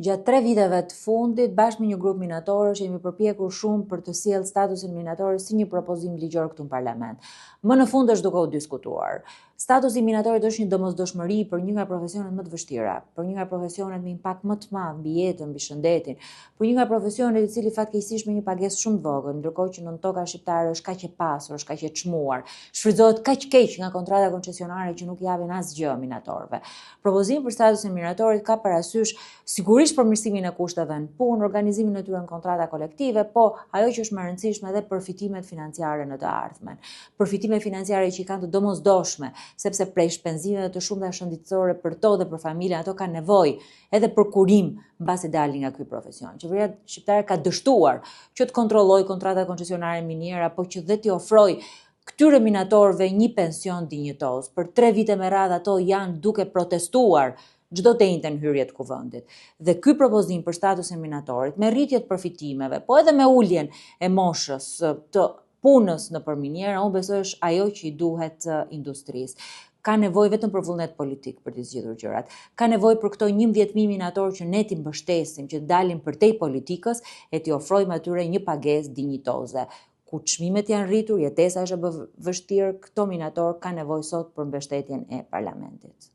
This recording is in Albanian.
Gjatë 3 viteve të fundit, bashkë me një grup minatorësh, jemi përpjekur shumë për të sjellë statusin minator si një propozim ligjor këtu në parlament. Më në fund është duke u diskutuar. Statusi minatorit është një domosdoshmëri për një nga profesionet më të vështira, për një nga profesionet me impakt më të madh mbi jetën, mbi shëndetin, për një nga profesionet i cili fatkeqësisht me një pagesë shumë të vogël, ndërkohë që nën toka shqiptare është kaq e pasur, është kaq e çmuar, shfrytëzohet kaq keq nga kontrata koncesionare që nuk japin asgjë minatorëve. Propozimi për statusin minatorit ka parasysh sigurisht përmirësimin e kushteve në punë, organizimin e tyre në kontrata kolektive, po ajo që është më e rëndësishme edhe përfitimet financiare në të ardhmen. Përfitime financiare që i kanë të domosdoshme, sepse prej shpenzimeve të shumta shëndetësore për to dhe për familjen, ato kanë nevojë edhe për kurim mbasi dalin nga ky profesion. Qeveria shqiptare ka dështuar që të kontrollojë kontratat koncesionare miniera, po që dhe t'i ofrojë këtyre minatorëve një pension dinjitoz. Për 3 vite me radhë ato janë duke protestuar çdo të njëjtën hyrje të kuvendit. Dhe ky propozim për statusin minatorit, me rritje të përfitimeve, po edhe me uljen e moshës të punës në përminiera, unë besoj është ajo që i duhet industrisë. Ka nevojë vetëm për vullnet politik për të zgjidhur gjërat. Ka nevojë për këto 11.000 minatorë që ne t'i mbështesim, që dalin përtej politikës e t'i ofrojmë atyre një pagesë dinjitoze. Ku çmimet janë rritur, jetesa është e vështirë, këto minatorë kanë nevojë sot për mbështetjen e parlamentit.